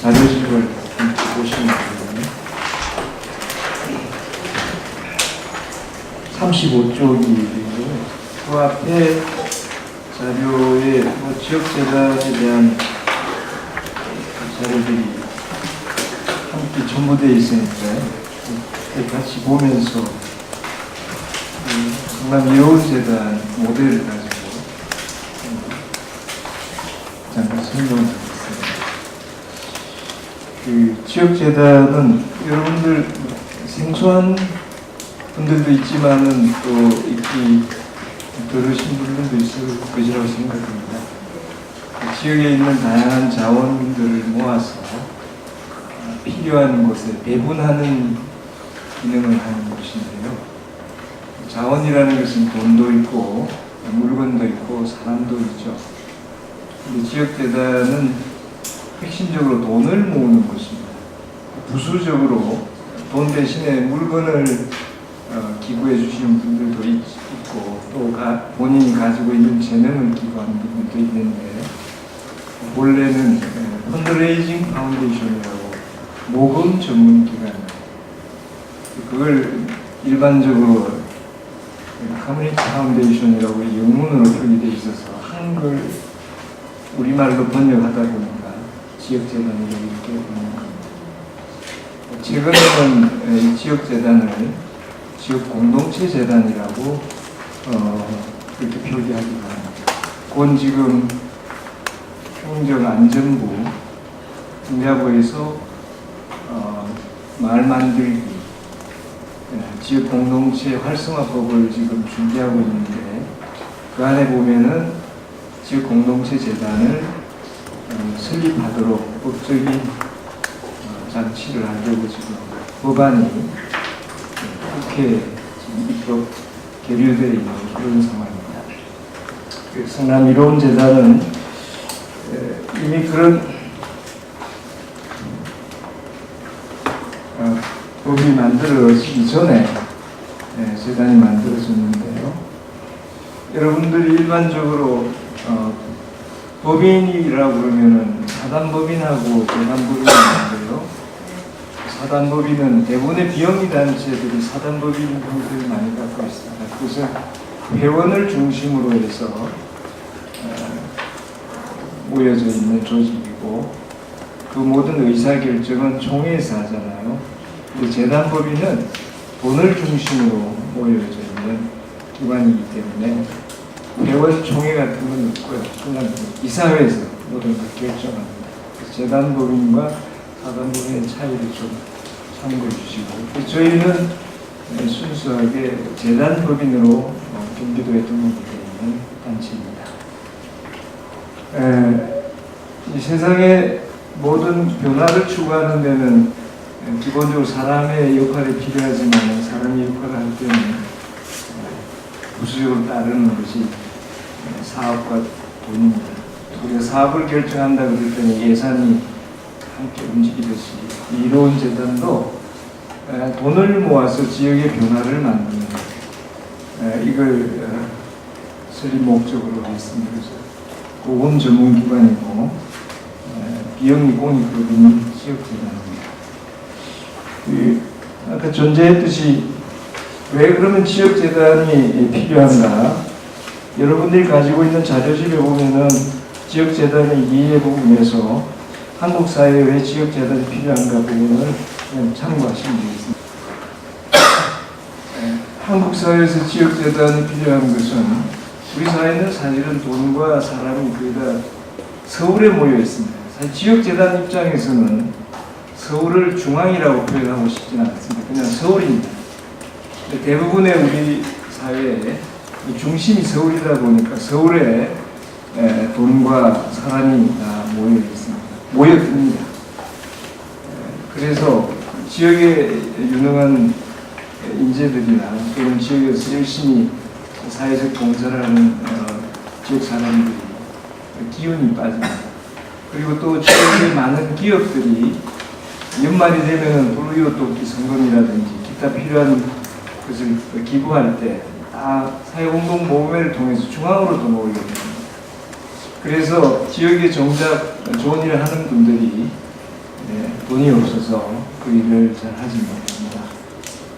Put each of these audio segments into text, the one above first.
자료집을 보시면 됩니다. 35쪽이 되고요. 그 앞에 자료에 지역재단에 대한 자료들이 함께 첨부되어 있으니까요. 같이 보면서 성남 이로운재단 모델을 가지고 잠깐 설명드리겠습니다. 그 지역재단은 여러분들 생소한 분들도 있지만은 또 익히 들으신 분들도 있을 것이라고 생각합니다. 그 지역에 있는 다양한 자원들을 모아서 필요한 곳에 배분하는 기능을 하는 곳인데요. 자원이라는 것은 돈도 있고 물건도 있고 사람도 있죠. 근데 지역재단은 핵심적으로 돈을 모으는 곳입니다. 부수적으로 돈 대신에 물건을 기부해 주시는 분들도 있고 또 본인이 가지고 있는 재능을 기부하는 분들도 있는데 본래는 펀드레이징 파운데이션이라고 모금 전문 기관입니다. 그걸 일반적으로 커뮤니티 파운데이션이라고 영문으로 표기되어 있어서 한글 우리말로 번역하다 보니까 지역재단이라고 이렇게 부르는 겁니다. 최근에는 이 지역재단을 지역공동체재단이라고 그렇게 표기하기도 합니다. 그건 지금 행정안전부, 국가부에서 마을 만들기, 지역공동체 활성화법을 지금 준비하고 있는데 그 안에 보면은 지역공동체재단을 설립하도록 법적인 장치를 하려고 지금 법안이 국회에 지금 입법 계류되어 있는 그런 상황입니다. 성남 이로운재단은 이미 그런 법이 만들어지기 전에 재단이 만들어졌는데요. 여러분들이 일반적으로 법인이라고 그러면은 사단법인하고 재단법인이 있는데요. 사단법인은 대부분의 비영리 단체들이 사단법인 형태를 많이 갖고 있습니다. 그래서 회원을 중심으로 해서 모여져 있는 조직이고 그 모든 의사결정은 총회에서 하잖아요. 근데 재단법인은 돈을 중심으로 모여져 있는 기관이기 때문에 회원 총회 같은 건 없고요. 그냥 이사회에서 모든 걸 결정합니다. 재단법인과 사단법인의 차이를 좀 참고해 주시고 저희는 순수하게 재단법인으로 경기도에 등록되어 있는 단체입니다. 이 세상의 모든 변화를 추구하는 데는 기본적으로 사람의 역할이 필요하지만 사람의 역할을 할 때는 부수적으로 따르는 것이 사업과 돈입니다. 우리가 사업을 결정한다 그럴 때는 예산이 함께 움직이듯이 이로운재단도 돈을 모아서 지역의 변화를 만드는 이걸 설립 목적으로 했습니다. 그래서 보건 전문기관이고 비영리 공익법인 지역재단입니다. 아까 존재했듯이 왜 그러면 지역재단이 필요한가? 여러분들이 가지고 있는 자료집에 보면은 지역재단의 이해 부분에서 한국 사회에 왜 지역재단이 필요한가 부분을 그냥 참고하시면 되겠습니다. 한국 사회에서 지역재단이 필요한 것은 우리 사회는 사실은 돈과 사람이 거의 다 서울에 모여 있습니다. 사실 지역재단 입장에서는 서울을 중앙이라고 표현하고 싶지는 않습니다. 그냥 서울입니다. 대부분의 우리 사회의 중심이 서울이다 보니까 서울에 돈과 사람이 다 모여 있습니다. 모여듭니다. 그래서 지역의 유능한 인재들이나 또는 지역에서 열심히 사회적 봉사를 하는 지역 사람들이 기운이 빠집니다. 그리고 또 지역의 많은 기업들이 연말이 되면은 불우이웃 돕기 성금이라든지 기타 필요한 것을 기부할 때 다 사회공동모금회를 통해서 중앙으로 또 모이게 됩니다. 그래서 지역에 정작 좋은 일을 하는 분들이 돈이 없어서 그 일을 잘 하지 못합니다.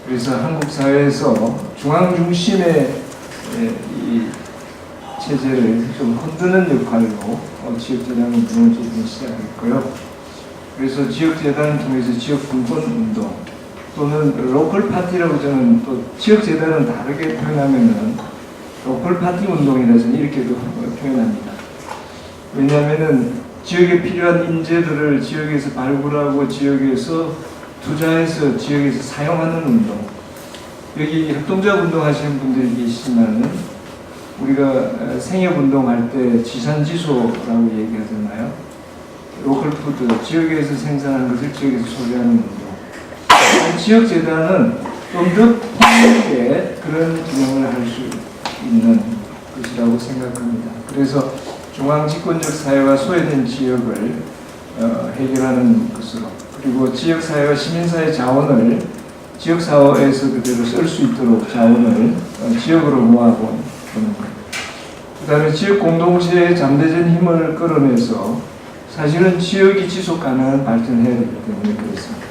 그래서 한국 사회에서 중앙 중심의 이 체제를 좀 흔드는 역할로 지역재단은 무너지기 시작했고요. 그래서 지역재단을 통해서 지역분권운동 또는 로컬 파티라고 저는 또 지역재단은 다르게 표현하면은 로컬 파티 운동이라 저는 이렇게도 표현합니다. 왜냐하면은 지역에 필요한 인재들을 지역에서 발굴하고 지역에서 투자해서 지역에서 사용하는 운동. 여기 협동조합 운동하시는 분들이 계시지만은 우리가 생협운동할 때 지산지소라고 얘기하잖아요. 로컬푸드, 지역에서 생산한 것을 지역에서 소비하는 운동. 지역재단은 좀 더 폭넓게 그런 기능을 할 수 있는 것이라고 생각합니다. 그래서 중앙집권적 사회와 소외된 지역을 해결하는 것으로, 그리고 지역사회와 시민사회 자원을 지역사회에서 그대로 쓸 수 있도록 자원을 지역으로 모아보는 것. 그 다음에 지역 공동체의 잠재적 힘을 끌어내서 사실은 지역이 지속 가능한 발전해야 되기 때문에 그렇습니다.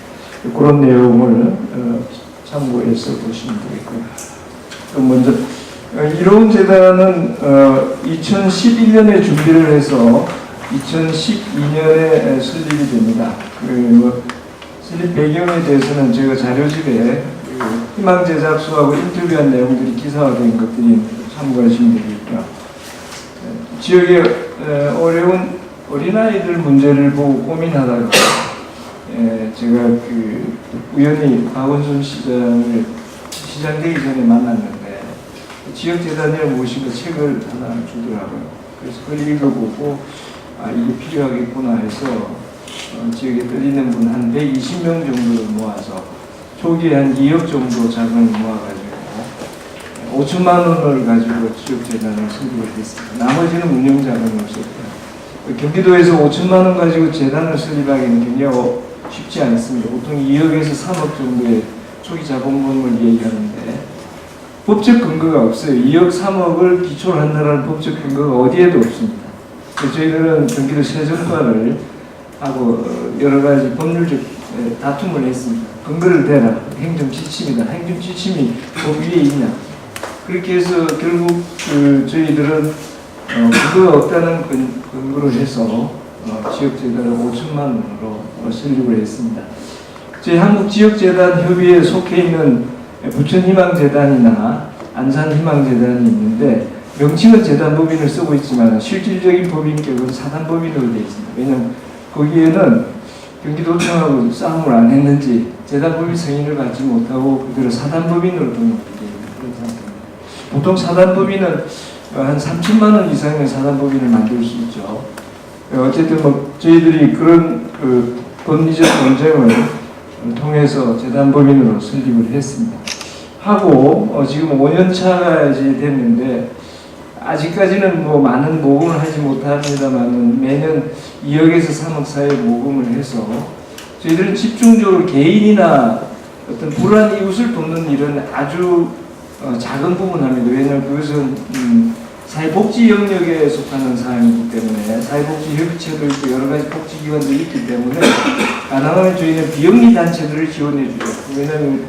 그런 내용을 참고해서 보시면 되겠고요. 그럼 먼저 이로운 재단은 2011년에 준비를 해서 2012년에 설립이 됩니다. 설립 배경에 대해서는 제가 자료집에 희망 제작소하고 인터뷰한 내용들이 기사화된 것들이 참고하시면 되겠고요. 지역의 어려운 어린아이들 문제를 보고 고민하다가 제가 우연히 박원순 시장을 시장 되기 전에 만났는데 지역재단을 모시고 책을 하나 주더라고요. 그래서 그걸 읽어보고 이게 필요하겠구나 해서 지역에 떨리는 분 한 120명 정도를 모아서 초기에 한 2억 정도 자금을 모아가지고 5천만 원을 가지고 지역재단을 설립을 했습니다. 나머지는 운영 자금이 없었고요. 경기도에서 5천만 원 가지고 재단을 설립하기는 굉장히 쉽지 않습니다. 보통 2억에서 3억 정도의 초기 자본금을 얘기하는데 법적 근거가 없어요. 2억, 3억을 기초로 한다는 법적 근거가 어디에도 없습니다. 그래서 저희들은 경기도 세정과를 하고 여러 가지 법률적 다툼을 했습니다. 근거를 대라. 행정지침이다. 행정지침이 법 위에 있냐. 그렇게 해서 결국 저희들은 근거가 없다는 근거로 해서 지역재단을 5천만 원으로 설립을 했습니다. 저희 한국지역재단 협의회에 속해 있는 부천희망재단이나 안산희망재단이 있는데 명칭은 재단법인을 쓰고 있지만 실질적인 법인격은 사단법인으로 되어 있습니다. 왜냐하면 거기에는 경기도청하고 싸움을 안 했는지 재단법인 승인을 받지 못하고 그대로 사단법인으로 등록이 되어 있는 그런 상태입니다. 보통 사단법인은 한 3천만 원 이상의 사단법인을 만들 수 있죠. 어쨌든 저희들이 그런 법리적 논쟁을 통해서 재단법인으로 설립을 했습니다. 하고 지금 5년차가 이제 됐는데 아직까지는 많은 모금을 하지 못합니다만 매년 2억에서 3억 사이 모금을 해서 저희들은 집중적으로 개인이나 어떤 불우한 이웃을 돕는 일은 아주 작은 부분 합니다. 왜냐하면 그것은 사회복지 영역에 속하는 사항이기 때문에 사회복지 협의체도 있고 여러 가지 복지기관들이 있기 때문에 가능하면 저희는 비영리 단체들을 지원해 주죠. 왜냐하면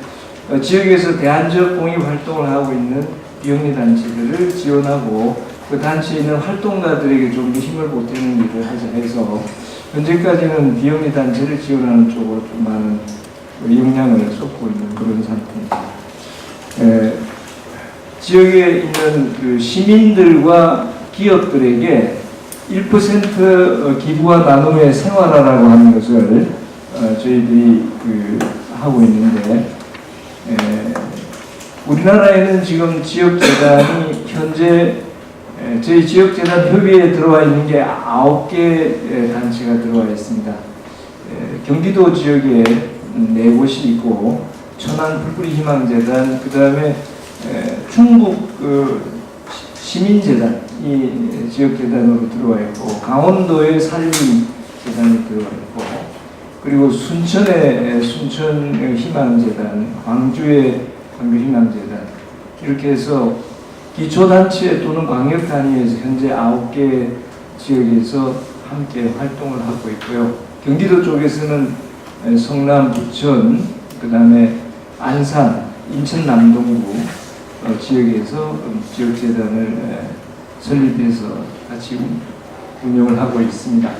지역에서 대안적 공익 활동을 하고 있는 비영리 단체들을 지원하고 그 단체에 있는 활동가들에게 좀 힘을 보태는 일을 하자 해서 현재까지는 비영리 단체를 지원하는 쪽으로 좀 많은 역량을 쏟고 있는 그런 상태입니다. 지역에 있는 시민들과 기업들에게 1% 기부와 나눔의 생활화라고 하는 것을 저희들이 하고 있는데 우리나라에는 지금 지역재단이 현재 저희 지역재단 협의회에 들어와 있는 게 9개 단체가 들어와 있습니다. 경기도 지역에 4곳이 있고 천안 불뿌리희망재단, 그 다음에 충북 시민재단이 지역재단으로 들어와 있고 강원도의 산림재단이 들어와 있고 그리고 순천의 순천 희망재단, 광주의 광주 희망재단, 이렇게 해서 기초단체 또는 광역 단위에서 현재 9개 지역에서 함께 활동을 하고 있고요. 경기도 쪽에서는 성남, 부천, 그 다음에 안산, 인천 남동구 지역에서 지역재단을 설립해서 같이 운영을 하고 있습니다.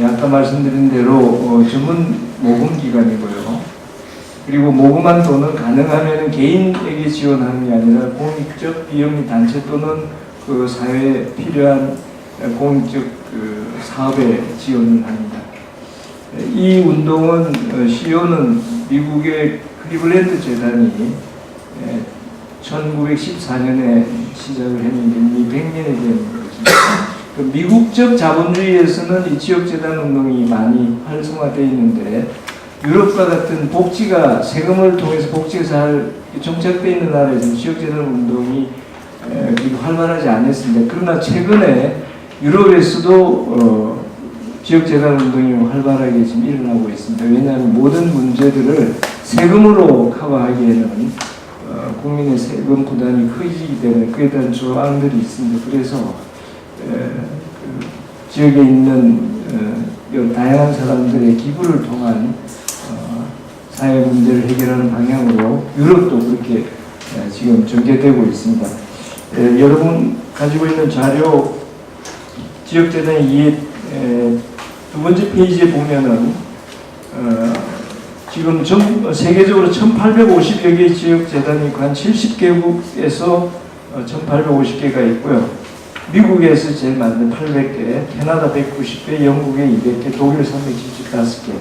아까 말씀드린 대로 전문 모금기관이고요. 그리고 모금한 돈은 가능하면 개인에게 지원하는 게 아니라 공익적 비영리 단체 또는 그 사회에 필요한 공익적 그 사업에 지원을 합니다. 이 운동은 CEO는 미국의 클리블랜드 재단이 1914년에 시작을 했는데 이미 100년이 된 것입니다. 미국적 자본주의에서는 이 지역재단 운동이 많이 활성화되어 있는데 유럽과 같은 복지가 세금을 통해서 복지가 잘 정착되어 있는 나라에서는 지역재단 운동이 활발하지 않았습니다. 그러나 최근에 유럽에서도 지역재단 운동이 활발하게 지금 일어나고 있습니다. 왜냐하면 모든 문제들을 세금으로 커버하기에는 국민의 세금 부담이 커지기 때문에 그에 대한 조항들이 있습니다. 그래서 그 지역에 있는 다양한 사람들의 기부를 통한 사회 문제를 해결하는 방향으로 유럽도 그렇게 지금 전개되고 있습니다. 여러분 가지고 있는 자료 지역재단의 두 번째 페이지에 보면은 지금 세계적으로 1,850여 개의 지역재단이 있고 한 70개국에서 1,850개가 있고요. 미국에서 제일 많은 800개, 캐나다 190개, 영국에 200개, 독일 375개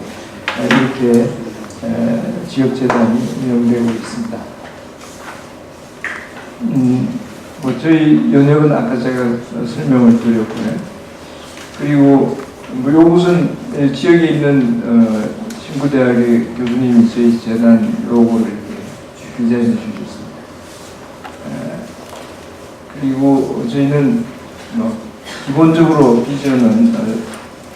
이렇게 지역재단이 운영되고 있습니다. 뭐 저희 연역은 아까 제가 설명을 드렸고요. 그리고 뭐 요것은 지역에 있는 신구대학의 교수님이 저희 재단 로고를 이렇게 디자인해 주셨습니다. 그리고 저희는 기본적으로 비전은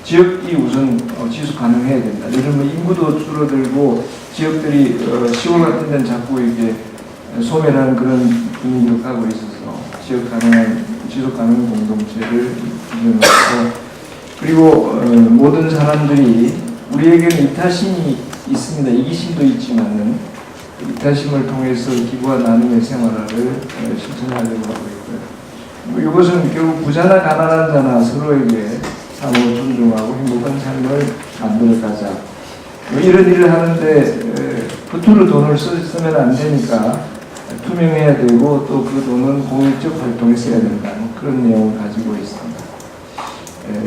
지역이 우선 지속 가능해야 된다. 이러면 인구도 줄어들고 지역들이 시골 같은 데는 자꾸 이렇게 소멸하는 그런 분위기를 가고 있어서 지속 가능한 공동체를 비전하고 그리고 모든 사람들이 우리에게는 이타심이 있습니다. 이기심도 있지만은 이타심을 통해서 기부와 나눔의 생활을 실천하려고 하고 있고요. 이것은 결국 부자나 가난한 자나 서로에게 상호 존중하고 행복한 삶을 만들어가자. 이런 일을 하는데 허투루 돈을 쓰면 안 되니까 투명해야 되고 또 그 돈은 공익적 활동에 써야 된다는 그런 내용을 가지고 있습니다.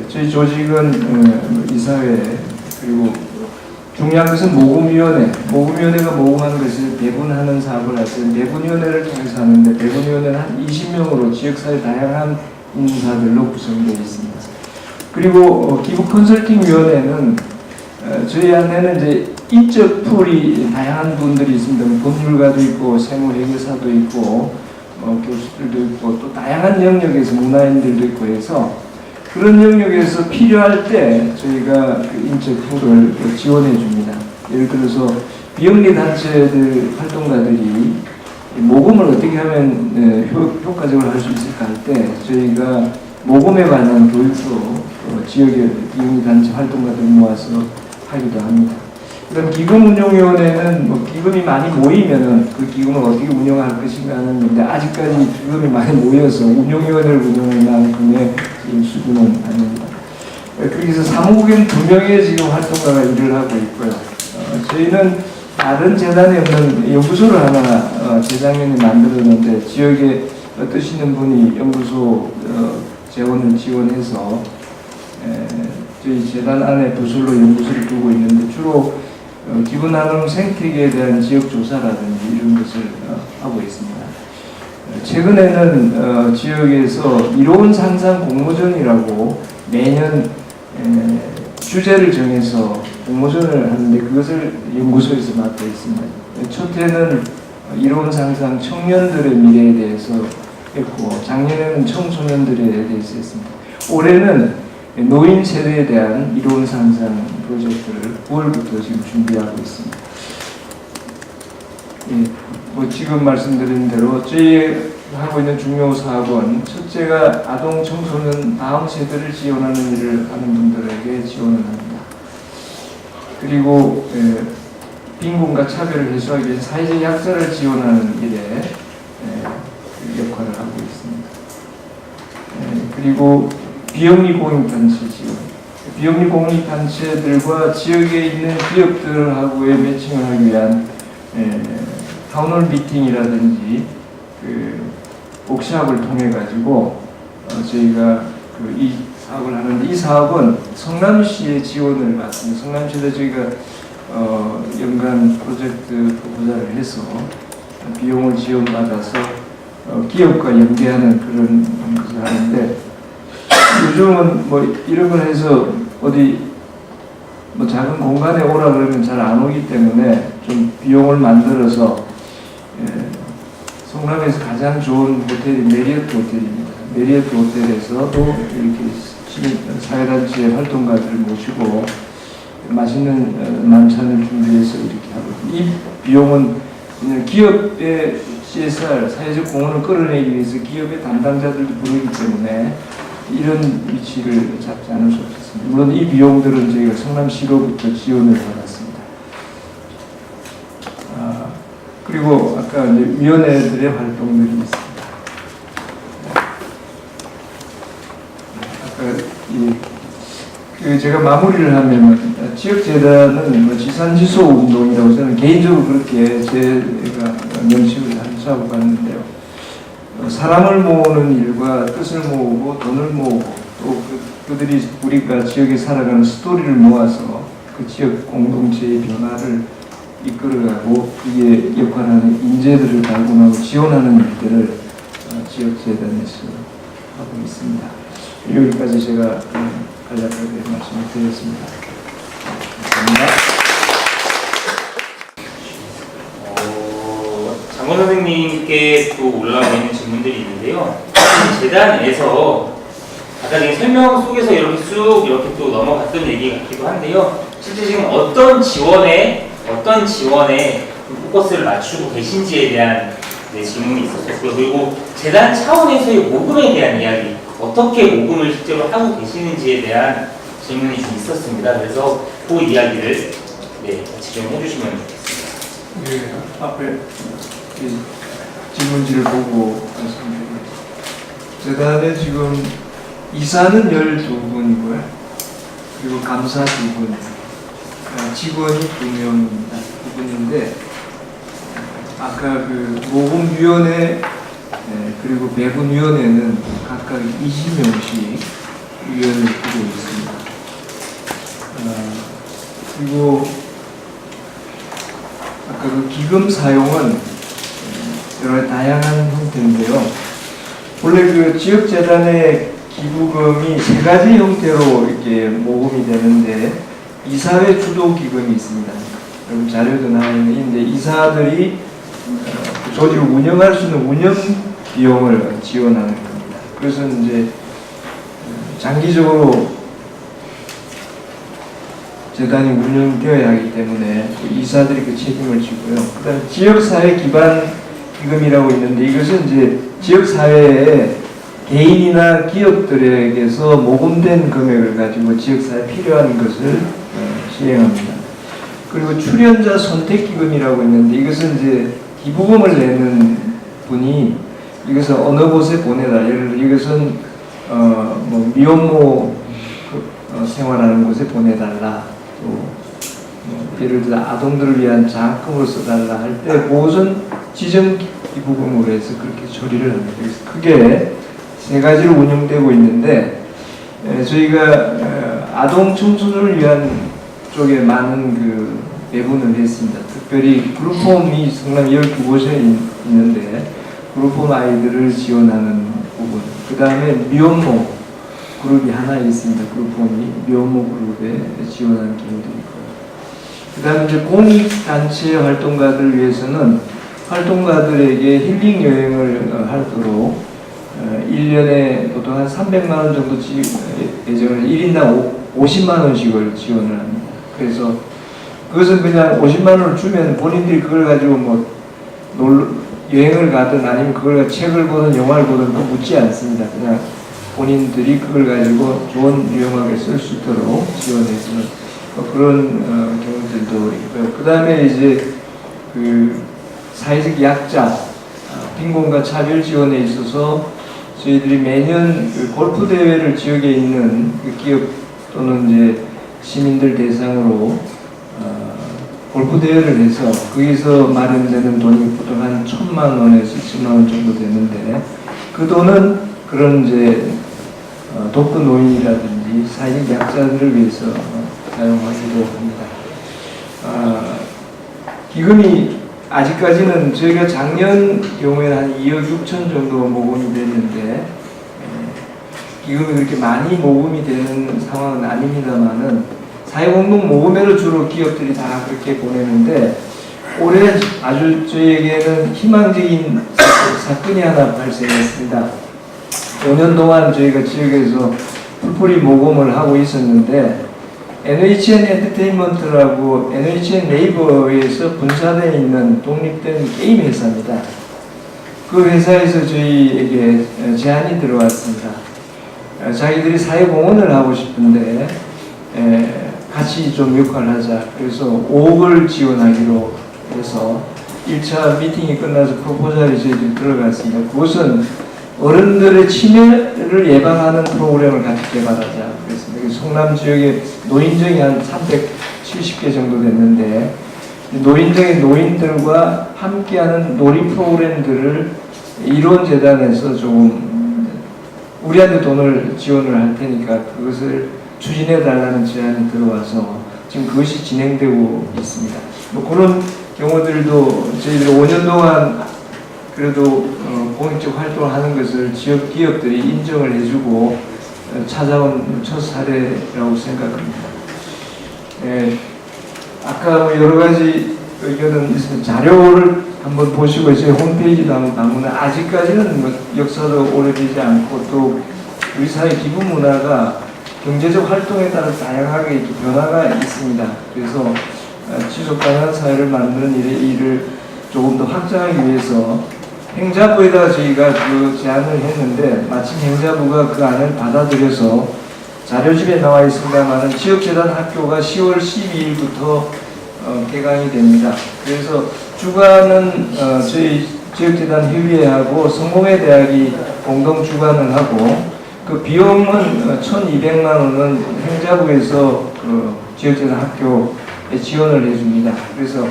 저희 조직은 이사회 그리고 중요한 것은 모금위원회가 모금하는 것을 배분하는 사업을 할 때는 배분위원회를 통해서 하는데 배분위원회는 한 20명으로 지역사회 다양한 인사들로 구성되어 있습니다. 그리고 기부 컨설팅위원회는 저희 안에는 이제 인적 풀이 다양한 분들이 있습니다. 법률가도 있고 세무회계사도 있고 교수들도 있고 또 다양한 영역에서 문화인들도 있고 해서 그런 영역에서 필요할 때 저희가 그 인적 풀을 지원해 줍니다. 예를 들어서 비영리 단체들 활동가들이 모금을 어떻게 하면 효과적으로 할 수 있을까 할 때 저희가 모금에 관한 교육도 지역의 비영리 단체 활동가들 모아서 하기도 합니다. 그럼 기금운용위원회는 기금이 많이 모이면은 그 기금을 어떻게 운영할 것인가 하는 건데 아직까지 기금이 많이 모여서 운용위원회를 운영할 만큼의 수준은 아닙니다. 거기서 사무국인 2명의 지금 활동가가 일을 하고 있고요. 저희는 다른 재단에 없는 연구소를 하나 재작년에 만들었는데 지역에 뜻있는 분이 연구소 재원을 지원해서 저희 재단 안에 부설로 연구소를 두고 있는데 주로 기부나눔 생태계에 대한 지역 조사라든지 이런 것을 하고 있습니다. 최근에는 지역에서 이로운 상상 공모전이라고 매년 주제를 정해서 공모전을 하는데 그것을 연구소에서 맡고 있습니다. 첫 해는 이로운 상상 청년들의 미래에 대해서 했고 작년에는 청소년들에 대해서 했습니다. 올해는 노인 세대에 대한 이로운 상상 프로젝트를 9월부터 지금 준비하고 있습니다. 뭐 지금 말씀드린 대로 저희 하고 있는 중요 사업은 첫째가 아동 청소년 다음 세대를 지원하는 일을 하는 분들에게 지원을 합니다. 그리고 빈곤과 차별을 해소하기 위해 사회적 약자를 지원하는 일에 역할을 하고 있습니다. 그리고 비영리 공익단체 지원, 비영리 공익단체들과 지역에 있는 기업들하고의 매칭을 하기 위한 타운홀 미팅이라든지 워크샵을 통해 가지고 저희가 이 사업을 하는데, 이 사업은 성남시의 지원을 받습니다. 성남시에서 저희가 연간 프로젝트 보좌를 해서 비용을 지원받아서 기업과 연계하는 그런 것을 하는데, 요즘은 뭐 이런 걸 해서 어디 뭐 작은 공간에 오라 그러면 잘 안 오기 때문에 좀 비용을 만들어서 성남에서 가장 좋은 호텔이 메리어트 호텔입니다. 메리어트 호텔에서도 이렇게 사회단체 활동가들을 모시고 맛있는 만찬을 준비해서 이렇게 하고, 이 비용은 그냥 기업의 CSR, 사회적 공헌을 끌어내기 위해서 기업의 담당자들도 부르기 때문에 이런 위치를 잡지 않을 수 없었습니다. 물론 이 비용들은 저희가 성남시로부터 지원을 받았습니다. 그리고 아까 이제 위원회들의 활동들이 있습니다. 아까 제가 마무리를 하면, 지역재단은 뭐 지산지소 운동이라고 저는 개인적으로 그렇게 제가 명칭을 하고 갔는데요. 사람을 모으는 일과 뜻을 모으고 돈을 모으고 또 그들이 우리가 지역에 살아가는 스토리를 모아서 그 지역 공동체의 변화를 이끌어가고 그에 역할하는 인재들을 발굴하고 지원하는 일들을 지역재단에서 하고 있습니다. 여기까지 제가 간략하게 말씀을 드렸습니다. 감사합니다. 장원 선생님께 또 올라와 있는 질문들이 있는데요. 재단에서 아까 설명 속에서 이렇게 쑥 이렇게 또 넘어갔던 얘기 같기도 한데요. 실제 지금 어떤 지원에 포커스를 맞추고 계신지에 대한 질문이 있었고요. 그리고 재단 차원에서의 모금에 대한 이야기, 어떻게 모금을 실제로 하고 계시는지에 대한 질문이 좀 있었습니다. 그래서 그 이야기를 같이 좀 해주시면 좋겠습니다. 앞에 질문지를 보고 말씀드립니다. 재단에 지금 이사는 12분이고요. 그리고 감사 2분, 직원이 2명입니다. 2분인데, 아까 그 모금위원회 그리고 배분위원회는 각각 20명씩 위원을 두고 있습니다. 그리고 아까 그 기금 사용은 여러 다양한 형태인데요. 원래 그 지역재단의 기부금이 3가지 형태로 이렇게 모금이 되는데, 이사회 주도 기금이 있습니다. 여러분 자료도 나와 있는데, 이사들이 조직을 운영할 수 있는 운영 비용을 지원하는 겁니다. 그래서 이제 장기적으로 재단이 운영되어야 하기 때문에 이사들이 그 책임을 지고요. 그다음 지역사회 기반 기금이라고 있는데, 이것은 이제 지역사회에 개인이나 기업들에게서 모금된 금액을 가지고 지역사회에 필요한 것을 시행합니다. 그리고 출연자 선택기금이라고 있는데, 이것은 이제 기부금을 내는 분이 이것을 어느 곳에 보내다, 예를 들어 이것은 뭐 미혼모 생활하는 곳에 보내달라, 또 예를 들어 아동들을 위한 장학금으로 써달라 할 때 그것은 지정 기부금으로 해서 그렇게 처리를 합니다. 그래서 크게 3가지로 운영되고 있는데, 저희가 아동 청소년을 위한 쪽에 많은 그 배분을 했습니다. 특별히 그룹홈이 성남 12곳에 있는데, 그룹홈 아이들을 지원하는 부분, 그 다음에 미혼모 그룹이 하나 있습니다. 그룹홈이 미혼모 그룹에 지원하는 기능들이 있고요. 그 다음에 이제 공익단체 활동가들을 위해서는 활동가들에게 힐링 여행을 하도록 1년에 보통 한 300만 원 정도 예정을 1인당 50만 원씩을 지원을 합니다. 그래서 그것은 그냥 50만 원을 주면 본인들이 그걸 가지고 뭐 여행을 가든 아니면 그걸 책을 보든 영화를 보든 그거 묻지 않습니다. 그냥 본인들이 그걸 가지고 좋은 유용하게 쓸 수 있도록 지원해주는 그런 경우들도 있고요. 그 다음에 이제 그 사회적 약자, 빈곤과 차별 지원에 있어서 저희들이 매년 그 골프 대회를 지역에 있는 그 기업 또는 이제 시민들 대상으로 골프 대회를 해서 거기서 마련되는 돈이 보통 한 1,000만 원에서 2천만 원 정도 되는데 그 돈은 그런 이제 독거 노인이라든지 사회적 약자들을 위해서 사용하기도 합니다. 기금이 아직까지는 저희가 작년 경우에는 한 2억 6천 정도 모금이 됐는데 기금이 그렇게 많이 모금이 되는 상황은 아닙니다만은 사회공동 모금회로 주로 기업들이 다 그렇게 보내는데 올해 아주 저희에게는 희망적인 사건이 하나 발생했습니다. 5년 동안 저희가 지역에서 풀뿌리 모금을 하고 있었는데 NHN 엔터테인먼트라고 NHN 네이버에서 분사되어 있는 독립된 게임 회사입니다. 그 회사에서 저희에게 제안이 들어왔습니다. 자기들이 사회공헌을 하고 싶은데 같이 좀 역할을 하자. 그래서 5억을 지원하기로 해서 1차 미팅이 끝나서 프로포절이 저희들이 들어갔습니다. 그것은 어른들의 치매를 예방하는 프로그램을 같이 개발하자. 그랬습니다. 성남 지역에 노인정이 한 370개 정도 됐는데 노인정의 노인들과 함께하는 놀이 프로그램들을 이론재단에서 조금 우리한테 돈을 지원을 할 테니까 그것을 추진해 달라는 제안이 들어와서 지금 그것이 진행되고 있습니다. 뭐 그런 경우들도 저희들이 5년 동안 그래도 공익적 활동을 하는 것을 지역 기업들이 인정을 해주고 찾아온 첫 사례라고 생각합니다. 아까 뭐 여러 가지 의견은 있습니다. 자료를 한번 보시고 저희 홈페이지도 한번 방문해. 아직까지는 뭐 역사도 오래되지 않고 또 우리 사회 기부 문화가 경제적 활동에 따라 다양하게 이렇게 변화가 있습니다. 그래서 지속 가능한 사회를 만드는 일을 조금 더 확장하기 위해서 행자부에다 저희가 그 제안을 했는데 마침 행자부가 그 안을 받아들여서 자료집에 나와 있습니다만 지역재단 학교가 10월 12일부터 개강이 됩니다. 그래서 주관은 저희 지역재단 협의회하고 성공회대학이 공동 주관을 하고 그 비용은 1,200만 원은 행자부에서 그 지역재단 학교에 지원을 해줍니다. 그래서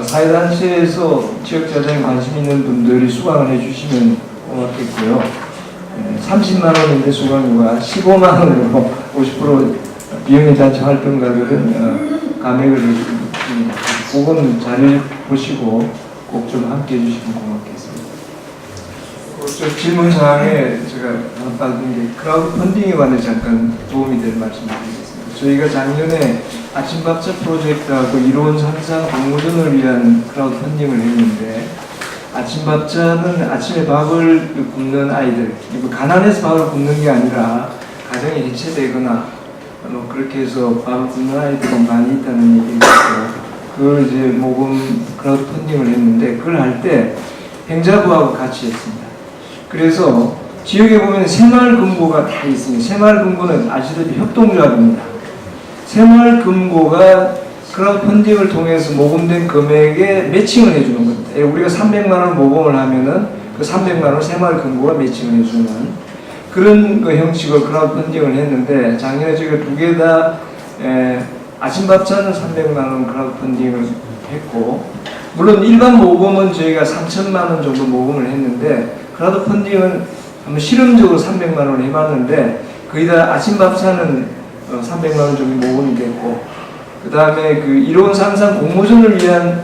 사회단체에서 지역재단에 관심 있는 분들이 수강을 해주시면 고맙겠고요. 30만 원인데 수강료가 15만 원으로 50% 비용의 단체 활동 가격은 감액을 해줍니다. 그건 자료 보시고 꼭 좀 함께 해주시면 고맙겠습니다. 저 질문 사항에 제가 하나 받은 게 크라우드 펀딩에 관해 잠깐 도움이 될 말씀 드리겠습니다. 저희가 작년에 아침밥차 프로젝트하고 이로운 산상 공모전을 위한 크라우드 펀딩을 했는데 아침밥차는 아침에 밥을 굶는 아이들, 가난해서 밥을 굶는 게 아니라 가정이 해체되거나 뭐 그렇게 해서 밥을 굶는 아이들이 많이 있다는 얘기가 있고 그걸 이제 모금 크라우드 펀딩을 했는데 그걸 할 때 행자부하고 같이 했습니다. 그래서 지역에 보면 새마을금고가 다 있습니다. 새마을금고는 아시다시피 협동조합입니다. 새마을금고가 크라우드 펀딩을 통해서 모금된 금액에 매칭을 해주는 겁니다. 우리가 300만 원 모금을 하면은 그 300만 원 새마을금고가 매칭을 해주는 그런 그 형식으로 크라우드 펀딩을 했는데 작년에 저희가 두 개 다 아침밥차는 300만 원 크라우드 펀딩을 했고 물론 일반 모금은 저희가 3천만 원 정도 모금을 했는데 크라우드 펀딩은 한번 실험적으로 300만 원 해봤는데 거의 다 아침밥차는 300만 원 정도 모금이 됐고 그 다음에 그 이로운 산상 공모전을 위한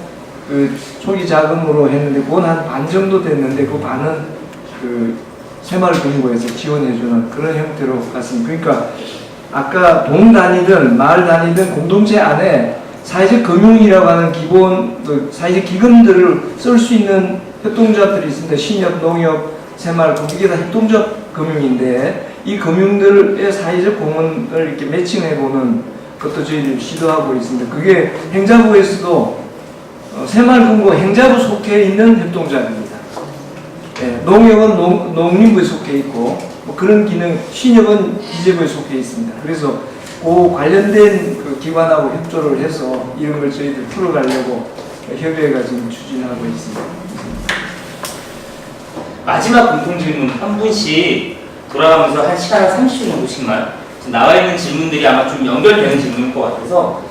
그 초기 자금으로 했는데 그건 한 반 정도 됐는데 그 반은 그 새마을금고에서 지원해주는 그런 형태로 갔습니다. 그러니까 아까 동 단위든 마을 단위든 공동체 안에 사회적 금융이라고 하는 기본 그 사회적 기금들을 쓸 수 있는 협동조합들이 있습니다. 신협, 농협, 새마을금 이게 다 협동적 금융인데 이 금융들의 사회적 공헌을 이렇게 매칭해보는 것도 저희들이 시도하고 있습니다. 그게 행자부에서도 새마을금고 행자부 속해 있는 협동조합입니다. 예, 농협은 농림부에 속해 있고 뭐 그런 기능, 신협은 기재부에 속해 있습니다. 그래서 그 관련된 그 기관하고 협조를 해서 이런 걸 저희들 풀어가려고 협의회가 지금 추진하고 있습니다. 마지막 공통 질문 한 분씩 돌아가면서 한 시간 한 30분 정도씩만 나와 있는 질문들이 아마 좀 연결되는 질문일 것 같아서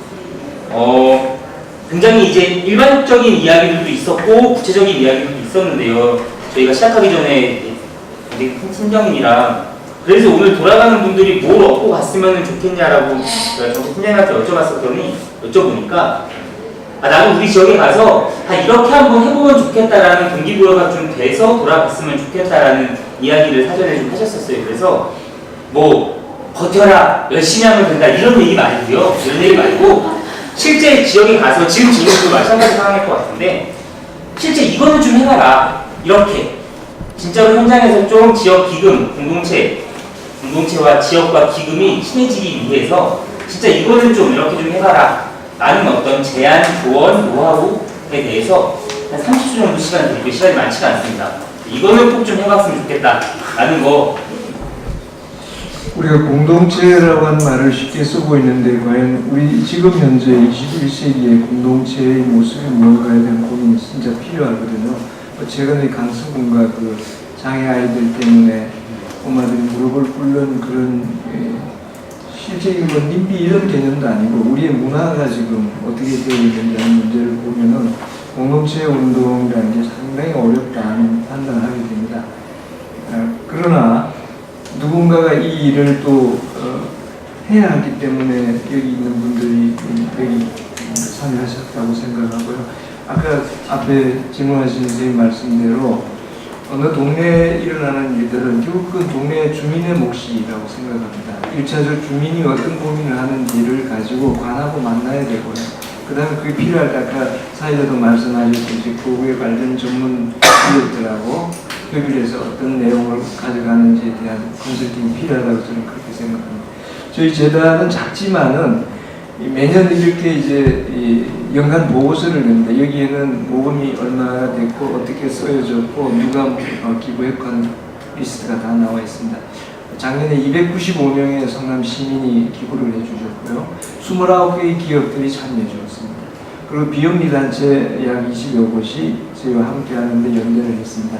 굉장히 이제 일반적인 이야기들도 있었고 구체적인 이야기들도 있었는데요. 저희가 시작하기 전에 되게 큰 팀장님이랑 그래서 오늘 돌아가는 분들이 뭘 얻고 갔으면 좋겠냐라고 제가 정치 팀장님한테 여쭤보니까 나는 우리 지역에 가서 이렇게 한번 해보면 좋겠다라는 동기부여가 좀 돼서 돌아갔으면 좋겠다라는 이야기를 사전에 좀 하셨었어요. 그래서 뭐 버텨라, 열심히 하면 된다 이런 얘기 말고요. 이런 얘기 말고 실제 지역에 가서 지금 질문도 마찬가지 상황일 것 같은데 실제 이거는 좀 해봐라. 이렇게 진짜로 현장에서 좀 지역 기금, 공동체와 지역과 기금이 친해지기 위해서 진짜 이거는 좀 이렇게 좀 해봐라. 라는 어떤 제안, 조언, 노하우에 대해서 한 30초 정도 시간 드리고 시간이 많지가 않습니다. 이거는 꼭 좀 해봤으면 좋겠다. 라는 거. 우리가 공동체라고 하는 말을 쉽게 쓰고 있는데 과연 우리 지금 현재 21세기의 공동체의 모습이 무엇가에 대한 고민이 진짜 필요하거든요. 최근에 강서군과 그 장애 아이들 때문에 엄마들이 무릎을 꿇는 그런 실제 뭐 님비 이런 개념도 아니고 우리의 문화가 지금 어떻게 되어야 된다는 문제를 보면은 공동체 운동이라는 게 상당히 어렵다는 판단을 하게 됩니다. 그러나 누군가가 이 일을 또 해야 하기 때문에 여기 있는 분들이 여기 참여하셨다고 생각하고요. 아까 앞에 질문하신 선생님 말씀대로 어느 동네에 일어나는 일들은 결국 그 동네 주민의 몫이라고 생각합니다. 1차적으로 주민이 어떤 고민을 하는지를 가지고 관하고 만나야 되고요. 그 다음에 그게 필요할 때 아까 사회자도 말씀하셨듯이 고구에 관련 전문 기업들하고 협의를 해서 어떤 내용을 가져가는지에 대한 컨설팅이 필요하다고 저는 그렇게 생각합니다. 저희 재단은 작지만은 매년 이렇게 이제 연간 보고서를 냅니다. 여기에는 모금이 얼마나 됐고 어떻게 쓰여졌고 누가 기부했고 하는 리스트가 다 나와 있습니다. 작년에 295명의 성남 시민이 기부를 해주셨고요. 29개의 기업들이 참여해 주었습니다. 그리고 비영리 단체 약 20여 곳이 저희와 함께 하는데 연대를 했습니다.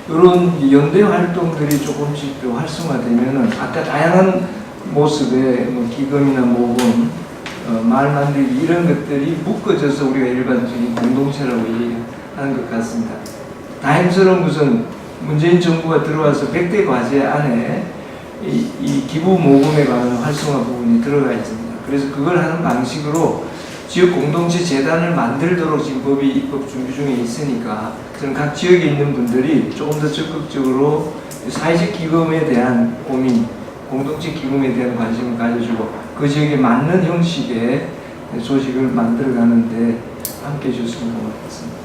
이런 연대 활동들이 조금씩 또 활성화되면은 아까 다양한 모습의 뭐 기금이나 모금 말 만들기 이런 것들이 묶어져서 우리가 일반적인 공동체라고 얘기하는 것 같습니다. 다행스러운 것은 문재인 정부가 들어와서 100대 과제 안에 이 기부 모금에 관한 활성화 부분이 들어가 있습니다. 그래서 그걸 하는 방식으로 지역 공동체 재단을 만들도록 지금 법이 입법 준비 중에 있으니까 저는 각 지역에 있는 분들이 조금 더 적극적으로 사회적 기금에 대한 고민, 공동체 기금에 대한 관심을 가져주고 그 지역에 맞는 형식의 조직을 만들어가는데 함께해 주셨으면 고맙겠습니다.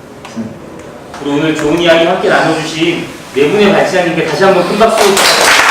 오늘 좋은 이야기 함께 나눠주신 네 분의 발제자님께 다시 한번 큰 박수